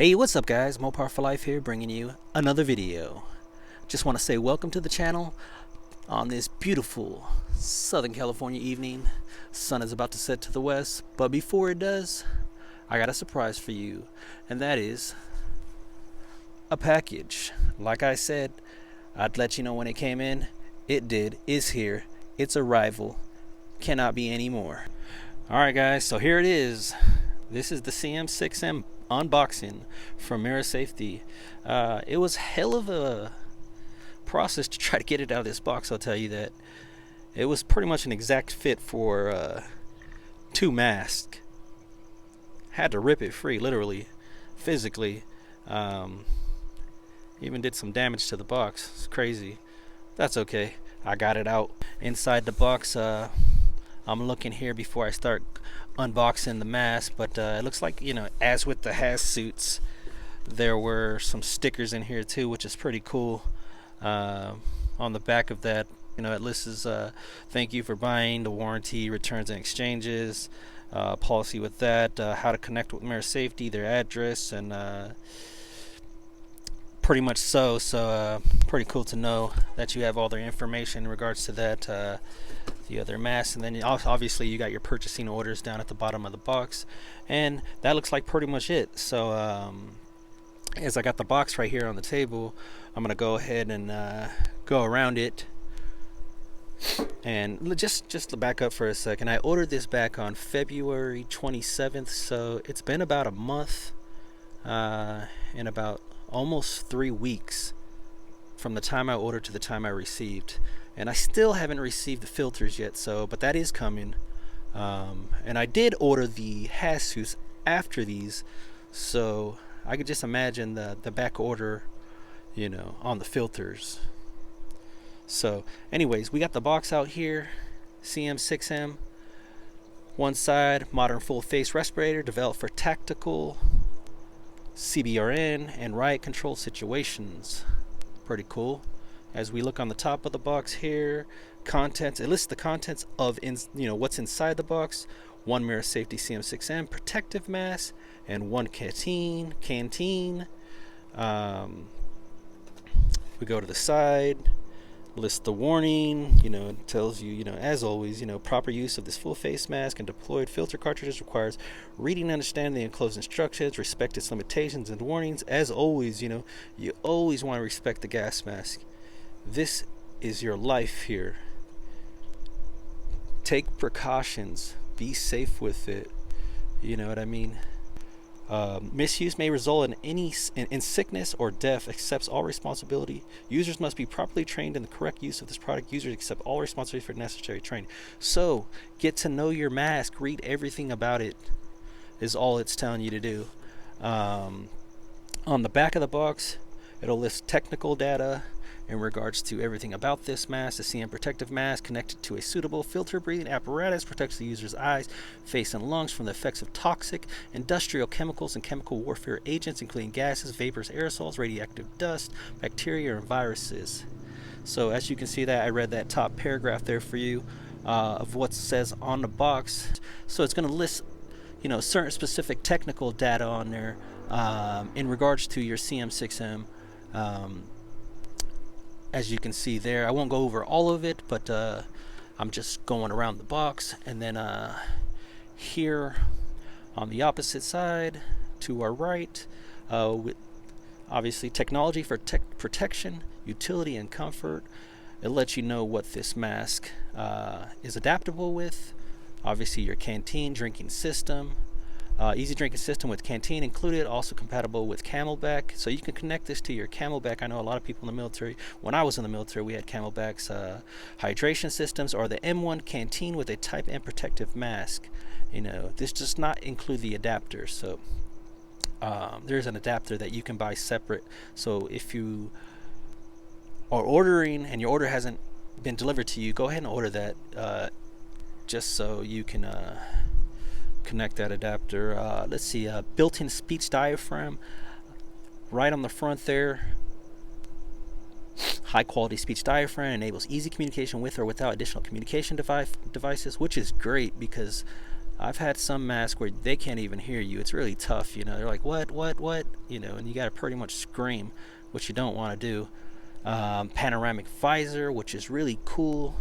Hey, what's up guys? Mopar for Life here, bringing you another video. Just want to say welcome to the channel on this beautiful Southern California evening. Sun is about to set to the west, but before it does, I got a surprise for you, and that is a package. Like I said, I'd let you know when it came in. It did. It's here. Its arrival cannot be any more. Alright guys, so here it is. This is the CM-6M unboxing from Mira Safety. It was hell of a process to try to get it out of this box, I'll tell you that. It was pretty much an exact fit for two masks. Had to rip it free, literally, physically. Even did some damage to the box. It's crazy. That's okay. I got it out. Inside the box, I'm looking here before I start unboxing the mask, but it looks like, you know, as with the Haz suits, there were some stickers in here too, which is pretty cool. On the back of that, you know, it lists thank you for buying, the warranty, returns and exchanges, policy with that, how to connect with Mira Safety, their address, and pretty much so pretty cool to know that you have all their information in regards to that, the other masks. And then obviously you got your purchasing orders down at the bottom of the box, and that looks like pretty much it. So as I got the box right here on the table, I'm gonna go ahead and go around it. And just to back up for a second, I ordered this back on February 27th, so it's been about a month and about almost 3 weeks from the time I ordered to the time I received, and I still haven't received the filters yet, so but that is coming. And I did order the Haz suits after these, so I could just imagine the back order, you know, on the filters. So anyways, we got the box out here. CM-6M, one side, modern full face respirator developed for tactical CBRN and riot control situations. Pretty cool. As we look on the top of the box here, contents, it lists the contents of what's inside the box. One Mira Safety CM-6M protective mask and one canteen. We go to the side, lists the warning, it tells you, as always, proper use of this full face mask and deployed filter cartridges requires reading and understanding the enclosed instructions, respect its limitations and warnings. As always, you always want to respect the gas mask. This is your life here. Take precautions, be safe with it. You know what I mean? Misuse may result in sickness or death. Accepts all responsibility. Users must be properly trained in the correct use of this product. Users accept all responsibility for necessary training. So get to know your mask. Read everything about it is all it's telling you to do. On the back of the box, it'll list technical data in regards to everything about this mask. The CM protective mask connected to a suitable filter breathing apparatus protects the user's eyes, face, and lungs from the effects of toxic industrial chemicals and chemical warfare agents, including gases, vapors, aerosols, radioactive dust, bacteria, and viruses. So as you can see, that I read that top paragraph there for you of what says on the box. So it's going to list certain specific technical data on there in regards to your CM-6M. As you can see there, I won't go over all of it, but I'm just going around the box. And then here on the opposite side to our right, with obviously technology for protection, utility, and comfort. It lets you know what this mask is adaptable with. Obviously your canteen drinking system. Easy drinking system with canteen included, also compatible with Camelback. So you can connect this to your Camelback. I know a lot of people in the military, when I was in the military, we had Camelback's hydration systems, or the M1 canteen with a Type M protective mask. This does not include the adapter. So there's an adapter that you can buy separate. So if you are ordering and your order hasn't been delivered to you, go ahead and order that just so you can connect that adapter. Let's see, built-in speech diaphragm right on the front there. High quality speech diaphragm enables easy communication with or without additional communication devices, which is great because I've had some masks where they can't even hear you. It's really tough, you know. They're like, what, you know, and you got to pretty much scream, which you don't want to do. Panoramic visor, which is really cool.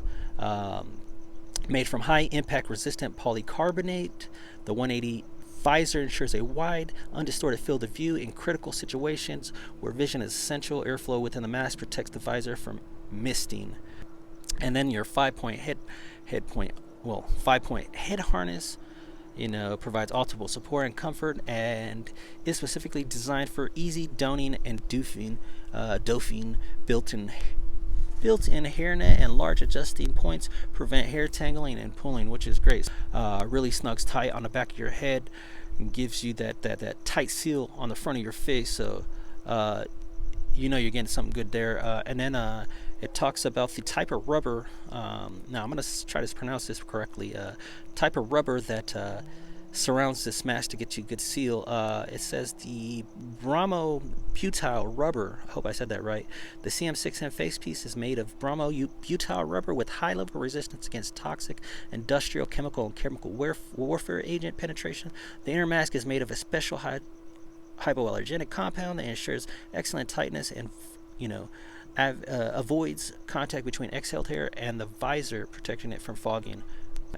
Made from high impact resistant polycarbonate. The 180 visor ensures a wide, undistorted field of view in critical situations where vision is essential. Airflow within the mask protects the visor from misting. And then your 5-point head harness, you know, provides optimal support and comfort, and is specifically designed for easy donning and doffing. Built-in hairnet and large adjusting points prevent hair tangling and pulling, which is great. Really snugs tight on the back of your head and gives you that tight seal on the front of your face, so you know you're getting something good there. And then it talks about the type of rubber. Now I'm going to try to pronounce this correctly. Type of rubber that surrounds this mask to get you a good seal. It says the bromo-butyl rubber. I hope I said that right. The CM-6M facepiece is made of bromo-butyl rubber with high level resistance against toxic industrial, chemical, and chemical warfare agent penetration. The inner mask is made of a special hypoallergenic compound that ensures excellent tightness and, you know, avoids contact between exhaled air and the visor, protecting it from fogging.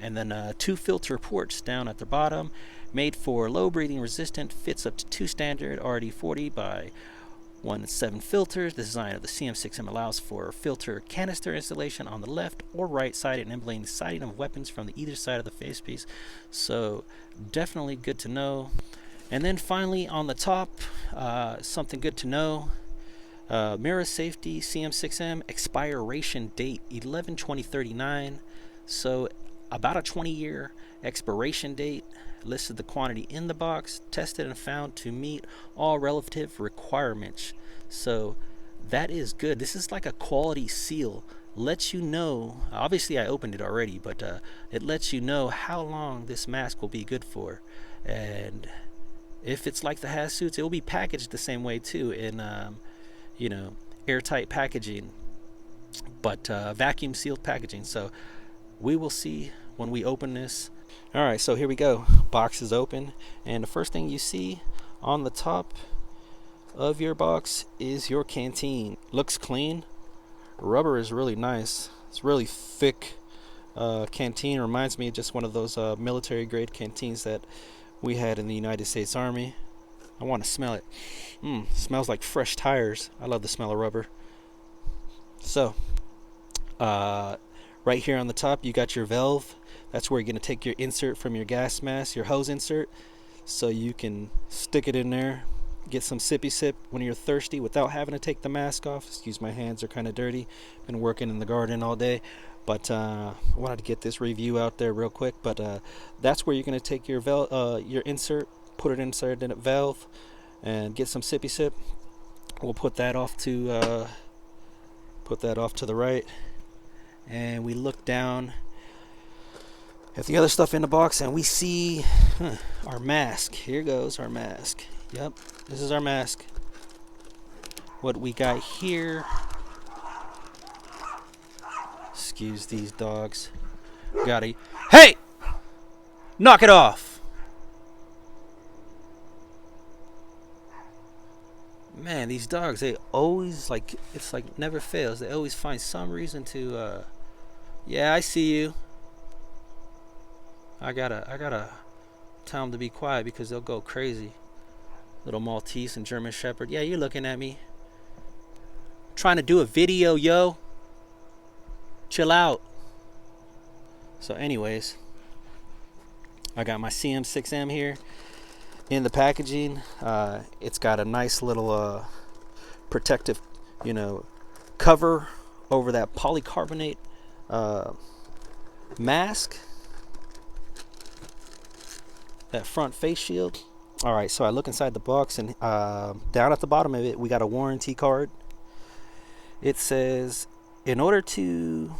And then 2 filter ports down at the bottom, made for low breathing resistant, fits up to 2 standard RD40 by 1.7 filters. The design of the CM-6M allows for filter canister installation on the left or right side, enabling sighting of weapons from either side of the facepiece. So definitely good to know. And then finally on the top, something good to know. Mira Safety CM-6M expiration date 11/20/39. So about a 20-year expiration date. Listed the quantity in the box, tested and found to meet all relative requirements. So that is good. This is like a quality seal. Lets you know, obviously I opened it already, but it lets you know how long this mask will be good for. And if it's like the Haz suits, it will be packaged the same way too, in you know, airtight packaging, but vacuum sealed packaging. So we will see when we open this. All right, so here we go. Box is open, and the first thing you see on the top of your box is your canteen. Looks clean. Rubber is really nice. It's really thick. Canteen reminds me of just one of those military grade canteens that we had in the United States Army. I want to smell it. Smells like fresh tires. I love the smell of rubber. So right here on the top you got your valve. That's where you're going to take your insert from your gas mask, your hose insert, so you can stick it in there, get some sippy sip when you're thirsty without having to take the mask off. Excuse my hands, are kind of dirty. Been working in the garden all day, but I wanted to get this review out there real quick. But that's where you're going to take your insert, put it inside the valve, and get some sippy sip. We'll put that off to the right, and we look down at the other stuff in the box, and we see our mask. Here goes our mask. Yep, this is our mask. What we got here, excuse these dogs, hey, knock it off. Man, these dogs, they always, like, it's like never fails. They always find some reason to yeah, I see you. I gotta tell them to be quiet because they'll go crazy. Little Maltese and German Shepherd. Yeah, you're looking at me. Trying to do a video, yo. Chill out. So anyways, I got my CM-6M here in the packaging. It's got a nice little protective, you know, cover over that polycarbonate mask. That front face shield. All right, so I look inside the box, and down at the bottom of it we got a warranty card. It says, in order to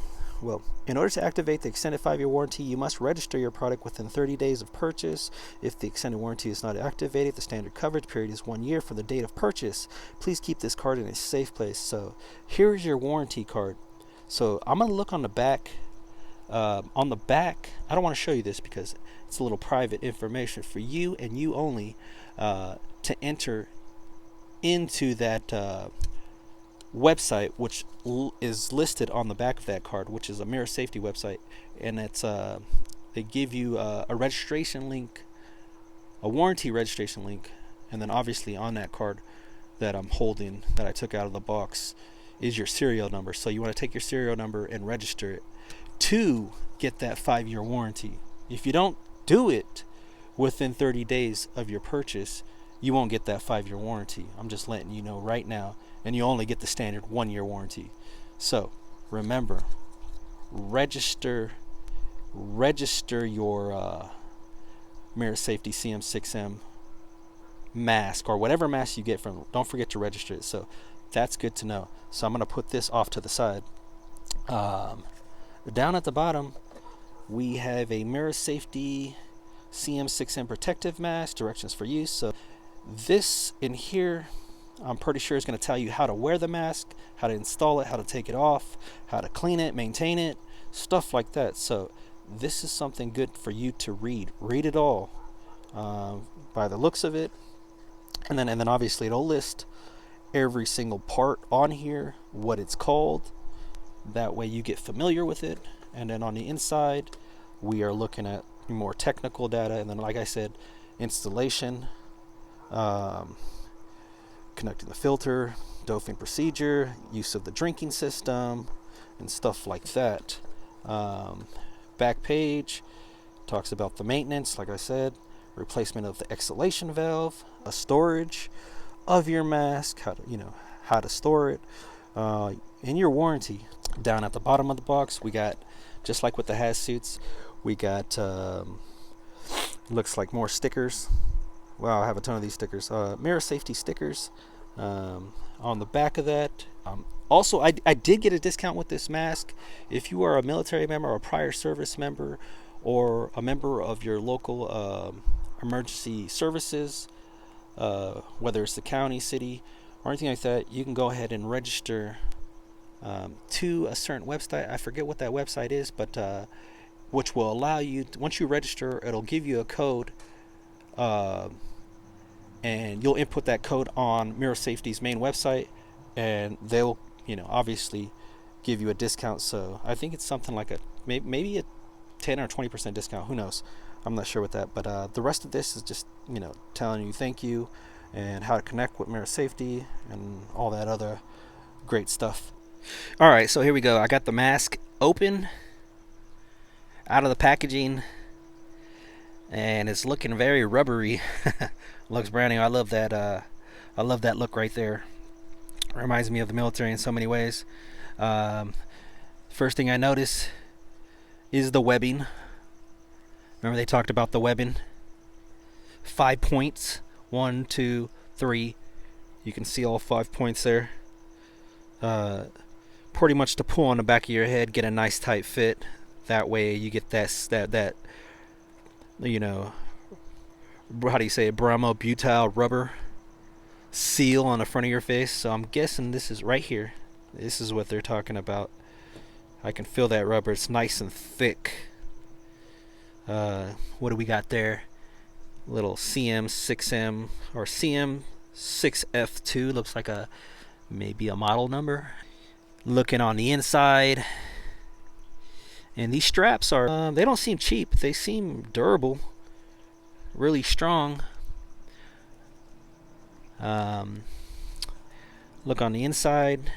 activate the extended 5-year warranty, you must register your product within 30 days of purchase. If the extended warranty is not activated, the standard coverage period is 1 year from the date of purchase. Please keep this card in a safe place. So here's your warranty card. So I'm gonna look on the back On the back, I don't want to show you this because it's a little private information for you and you only, to enter into that website, which is listed on the back of that card, which is a Mira safety website, and it's they give you a registration link, a warranty registration link, and then obviously on that card that I'm holding, that I took out of the box, is your serial number. So you want to take your serial number and register it to get that 5-year warranty. If you don't do it within 30 days of your purchase, you won't get that 5-year warranty. I'm just letting you know right now. And you only get the standard 1-year warranty. So remember, register your Mira Safety CM-6M mask, or whatever mask you get from. Don't forget to register it. So that's good to know. So I'm going to put this off to the side. Down at the bottom, we have a Mira Safety CM-6M protective mask, directions for use. So this in here, I'm pretty sure is going to tell you how to wear the mask, how to install it, how to take it off, how to clean it, maintain it, stuff like that. So this is something good for you to read. Read it all by the looks of it. And then obviously it'll list every single part on here, what it's called. That way you get familiar with it. And then on the inside, we are looking at more technical data. And then, like I said, installation, connecting the filter, doping procedure, use of the drinking system, and stuff like that. Back page talks about the maintenance, like I said, replacement of the exhalation valve, a storage of your mask, how to store it, in your warranty. Down at the bottom of the box, we got, just like with the Haz suits, we got looks like more stickers. Wow, I have a ton of these stickers. Mira safety stickers on the back of that. Also, I did get a discount with this mask. If you are a military member or a prior service member or a member of your local emergency services, whether it's the county, city, or anything like that, you can go ahead and register to a certain website. I forget what that website is, but which will allow you, once you register, it'll give you a code, and you'll input that code on Mira Safety's main website, and they'll, obviously give you a discount. So I think it's something like maybe a 10 or 20% discount. Who knows? I'm not sure with that. But the rest of this is just, telling you thank you and how to connect with Mira Safety and all that other great stuff. All right, so here we go. I got the mask open out of the packaging, and it's looking very rubbery. Looks brand new. I love that. I love that look right there. Reminds me of the military in so many ways. First thing I notice is the webbing. Remember they talked about the webbing? 5 points. 1, 2, 3. You can see all 5 points there. Pretty much to pull on the back of your head, get a nice tight fit. That way you get that how do you say it, bromobutyl rubber seal on the front of your face. So I'm guessing this is right here. This is what they're talking about. I can feel that rubber. It's nice and thick. What do we got there? Little CM-6M or CM-6F2. Looks like maybe a model number. Looking on the inside, and these straps are they don't seem cheap. They seem durable, really strong. Look on the inside,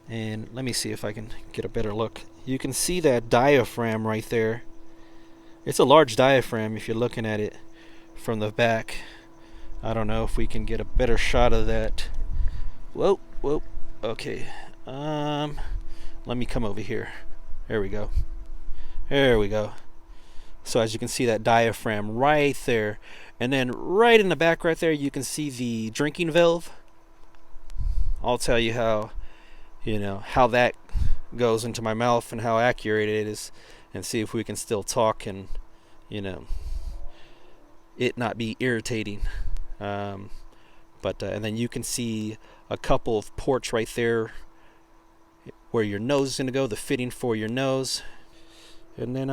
and let me see if I can get a better look. You can see that diaphragm right there. It's a large diaphragm if you're looking at it from the back. I don't know if we can get a better shot of that. Whoa, okay. Let me come over here. There we go. So as you can see, that diaphragm right there, and then right in the back right there, you can see the drinking valve. I'll tell you how that goes into my mouth and how accurate it is, and see if we can still talk and it not be irritating. And then you can see a couple of ports right there where your nose is going to go, the fitting for your nose. And then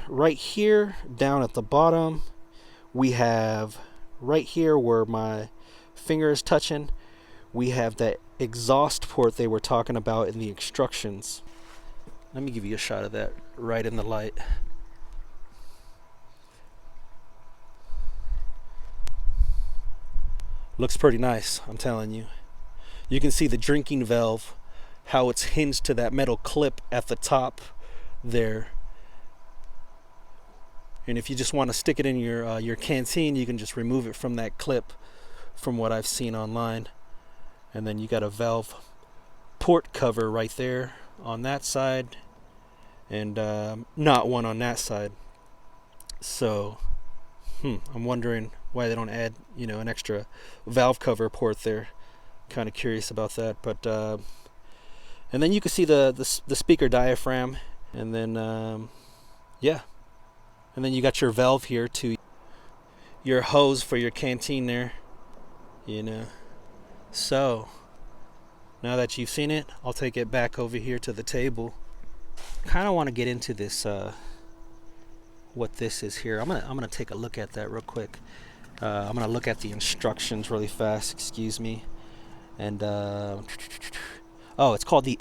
right here down at the bottom, we have right here where my finger is touching, we have that exhaust port they were talking about in the instructions. Let me give you a shot of that right in the light. Looks pretty nice, I'm telling you. You can see the drinking valve, how it's hinged to that metal clip at the top there. And if you just want to stick it in your canteen, you can just remove it from that clip, from what I've seen online. And then you got a valve port cover right there on that side, and not one on that side. So I'm wondering why they don't add, an extra valve cover port there. Kind of curious about that. But and then you can see the speaker diaphragm, and then yeah, and then you got your valve here to your hose for your canteen there. So now that you've seen it, I'll take it back over here to the table. Kind of want to get into this, what this is here. I'm gonna take a look at that real quick. I'm gonna look at the instructions really fast. Excuse me. And oh, it's called the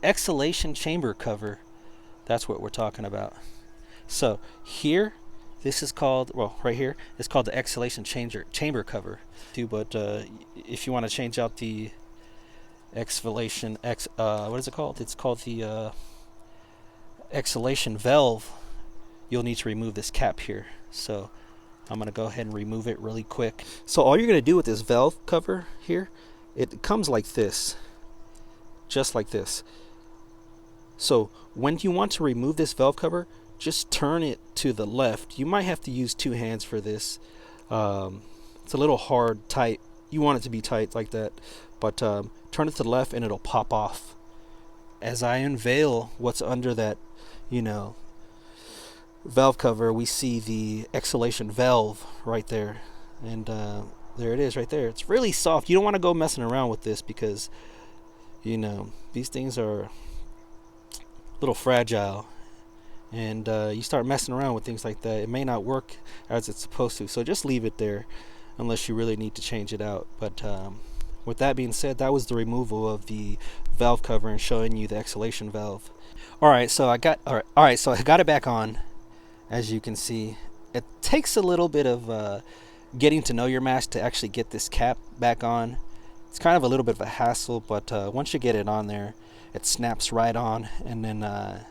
exhalation chamber cover. That's what we're talking about. So here, this is called, well, right here, it's called the exhalation chamber cover. But if you want to change out the exhalation, what is it called? It's called the exhalation valve. You'll need to remove this cap here. So I'm going to go ahead and remove it really quick. So all you're going to do with this valve cover here, it comes like this, just like this. So when you want to remove this valve cover, just turn it to the left. You might have to use two hands for this. It's a little hard, tight. You want it to be tight like that, but turn it to the left and it'll pop off. As I unveil what's under that, valve cover, we see the exhalation valve right there, and there it is right there. It's really soft. You don't want to go messing around with this because these things are a little fragile, and you start messing around with things like that, it may not work as it's supposed to. So just leave it there unless you really need to change it out. But with that being said, that was the removal of the valve cover and showing you the exhalation valve. Alright, so I got it back on. As you can see, it takes a little bit of getting to know your mask to actually get this cap back on. It's kind of a little bit of a hassle, but once you get it on there, it snaps right on, and then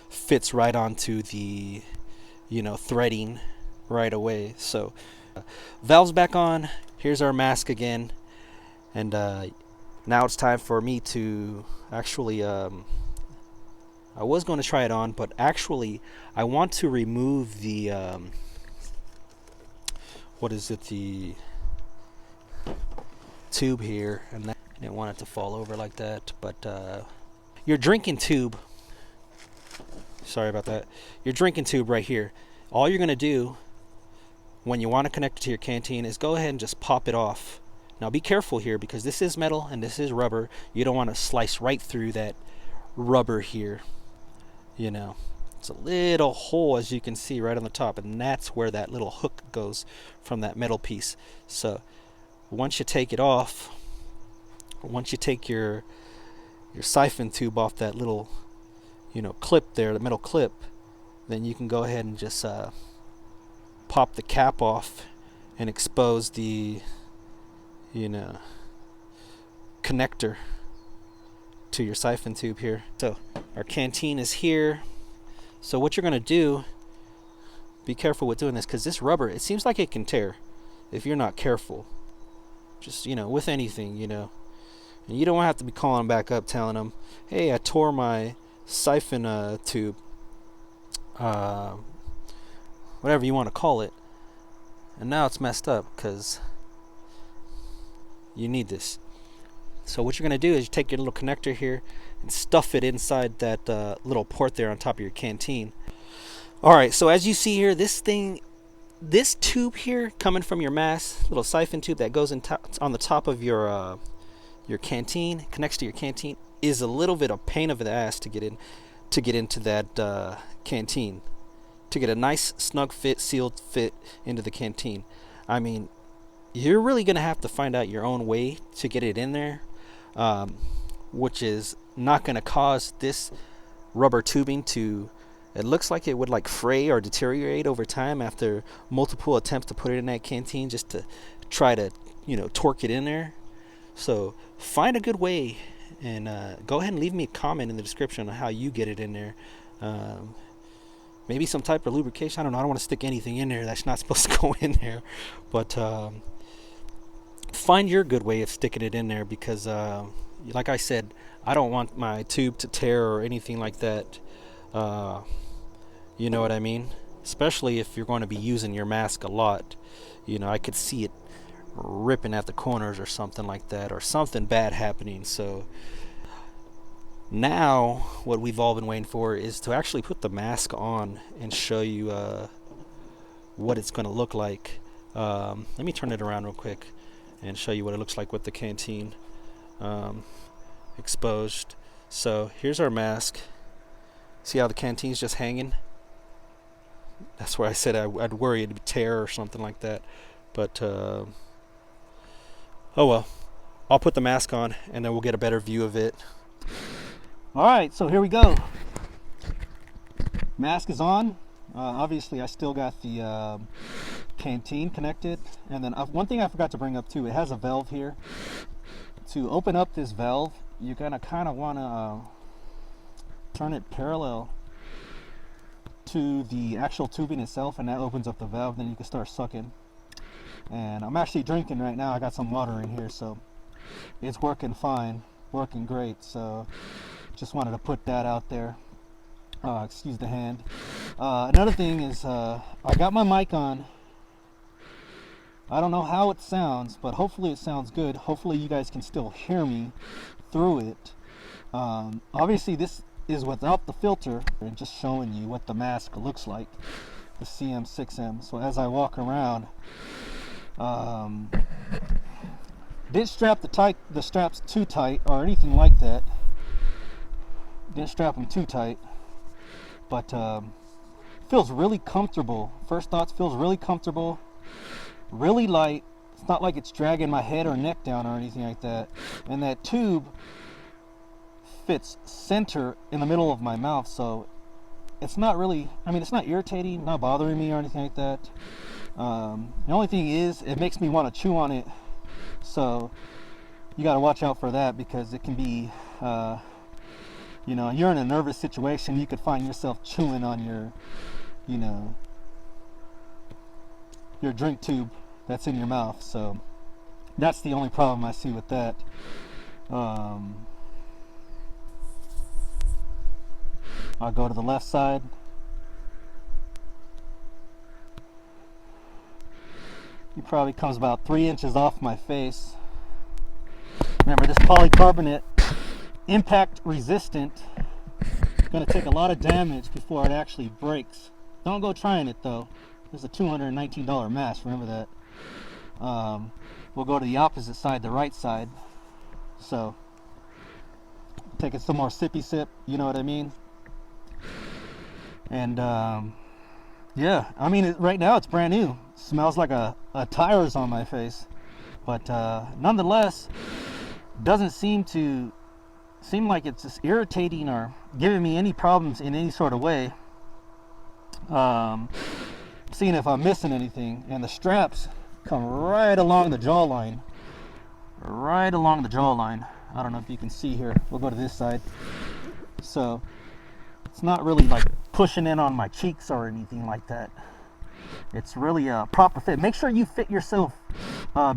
fits right onto the threading right away. So valves back on. Here's our mask again, and now it's time for me to actually I was going to try it on, but actually I want to remove the the tube here, and I didn't want it to fall over like that. But your drinking tube, sorry about that, your drinking tube right here, all you're going to do when you want to connect it to your canteen is go ahead and just pop it off. Now be careful here because this is metal and this is rubber. You don't want to slice right through that rubber here. It's a little hole, as you can see, right on the top, and that's where that little hook goes from that metal piece. So once you take it off, once you take your siphon tube off that little clip there, the metal clip, then you can go ahead and just pop the cap off and expose the connector to your siphon tube here. So our canteen is here. So what you're going to do, be careful with doing this, because this rubber, it seems like it can tear if you're not careful. Just with anything, and you don't have to be calling back up telling them, hey, I tore my siphon tube, whatever you want to call it, and now it's messed up because you need this. So what you're going to do is you take your little connector here and stuff it inside that little port there on top of your canteen. Alright, so as you see here, this tube here coming from your mask, little siphon tube that goes on the top of your canteen, connects to your canteen, is a little bit of pain of the ass to get in. to get into that canteen, to get a nice snug fit, sealed fit into the canteen. I mean, you're really gonna have to find out your own way to get it in there, which is not gonna cause this rubber tubing to, it looks like it would like fray or deteriorate over time after multiple attempts to put it in that canteen just to try to, you know, torque it in there. So find a good way, and go ahead and leave me a comment in the description on how you get it in there. Maybe some type of lubrication. I don't know. I don't want to stick anything in there that's not supposed to go in there. But find your good way of sticking it in there, because like I said, I don't want my tube to tear or anything like that. You know what I mean? Especially if you're going to be using your mask a lot. You know, I could see it ripping at the corners or something like that, or something bad happening. So now what we've all been waiting for is to actually put the mask on and show you what it's going to look like. Let me turn it around real quick and show you what it looks like with the canteen exposed. So here's our mask. See how the canteen's just hanging? That's where I said I'd worry it'd tear or something like that. But oh well, I'll put the mask on and then we'll get a better view of it. Alright, so here we go. Mask is on. Obviously I still got the canteen connected. And then one thing I forgot to bring up too, it has a valve here. To open up this valve, you're gonna kind of want to turn it parallel to the actual tubing itself, and that opens up the valve. Then you can start sucking. And I'm actually drinking right now. I got some water in here, so it's working fine, working great. So just wanted to put that out there. Excuse the hand. Another thing is I got my mic on. I don't know how it sounds, but hopefully it sounds good. Hopefully you guys can still hear me through it. Obviously this is without the filter, and just showing you what the mask looks like, the CM-6M. So as I walk around, didn't strap the straps too tight or anything like that. Didn't strap them too tight, but feels really comfortable. First thoughts, feels really comfortable, really light. It's not like it's dragging my head or neck down or anything like that. And that tube fits center in the middle of my mouth, so it's not really, I mean, it's not irritating, not bothering me or anything like that. The only thing is, it makes me want to chew on it, so you got to watch out for that, because it can be, you know, you're in a nervous situation, you could find yourself chewing on your, you know, your drink tube that's in your mouth. So that's the only problem I see with that. I'll go to the left side. He probably comes about 3 inches off my face. Remember, this polycarbonate, impact resistant. It's going to take a lot of damage before it actually breaks. Don't go trying it though. This is a $219 mask, remember that. We'll go to the opposite side, the right side. So taking some more sippy sip, you know what I mean? And yeah, I mean, right now it's brand new. Smells like a tire's on my face, but nonetheless, doesn't seem like it's just irritating or giving me any problems in any sort of way. Seeing if I'm missing anything, and the straps come right along the jawline. Right along the jawline. I don't know if you can see here. We'll go to this side. So it's not really like pushing in on my cheeks or anything like that. It's really a proper fit. Make sure you fit yourself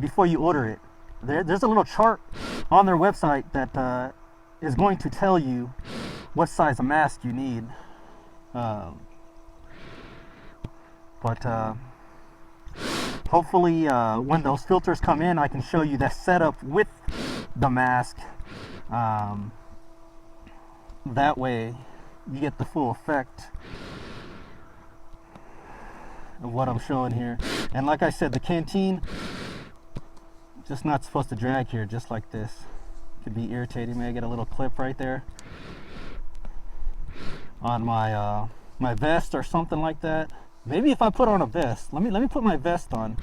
before you order it. There's a little chart on their website that is going to tell you what size of mask you need. But hopefully when those filters come in, I can show you that setup with the mask. That way you get the full effect of what I'm showing here. And like I said, the canteen, just not supposed to drag here just like this. Could be irritating. May I get a little clip right there. on my my vest or something like that. Maybe if I put on a vest, let me put my vest on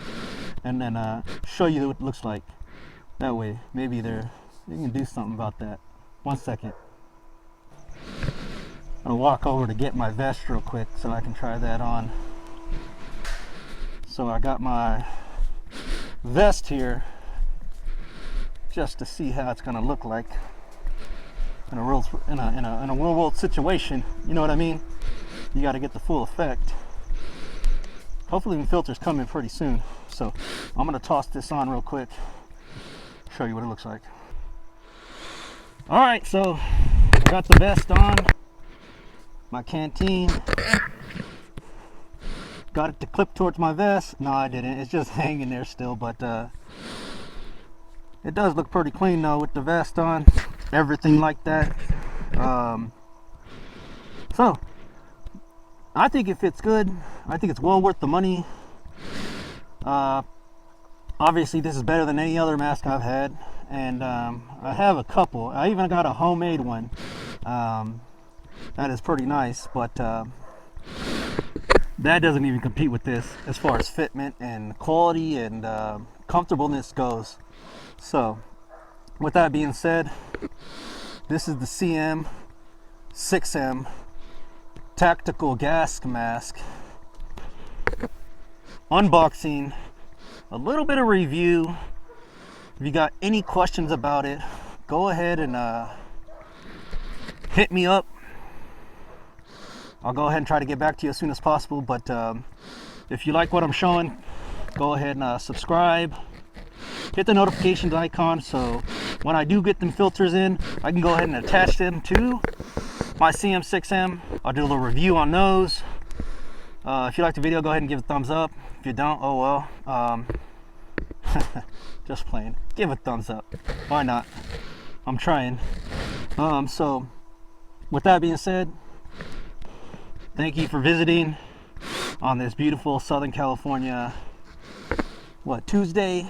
and then show you what it looks like. That way, maybe you can do something about that. 1 second. I'm gonna walk over to get my vest real quick so I can try that on. So I got my vest here just to see how it's gonna look like in a real world situation. You know what I mean? You got to get the full effect. Hopefully the filter's coming pretty soon. So I'm gonna toss this on real quick, show you what it looks like. All right, so I got the vest on, my canteen. Got it to clip towards my vest. No, I didn't. It's just hanging there still, but it does look pretty clean though with the vest on, everything like that. So I think it fits good. I think it's well worth the money. Obviously this is better than any other mask I've had, and I have a couple. I even got a homemade one that is pretty nice, but that doesn't even compete with this as far as fitment and quality and comfortableness goes. So with that being said, this is the CM-6M tactical gas mask unboxing, a little bit of review. If you got any questions about it, go ahead and hit me up. I'll go ahead and try to get back to you as soon as possible. But if you like what I'm showing, go ahead and subscribe, hit the notifications icon, so when I do get them filters in, I can go ahead and attach them to my CM-6M. I'll do a little review on those. If you like the video, go ahead and give it a thumbs up. If you don't, oh well. Just playing. Give it a thumbs up. Why not? I'm trying. So with that being said, thank you for visiting on this beautiful Southern California, Tuesday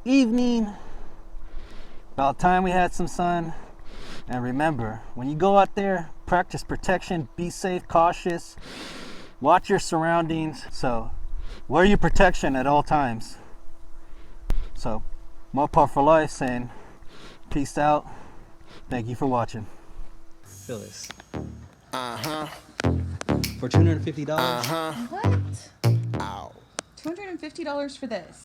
evening. About time we had some sun. And remember, when you go out there, practice protection, be safe, cautious, watch your surroundings. So wear your protection at all times. So more Part for Life saying peace out. Thank you for watching. Feel this. For $250. What? Ow. $250 for this.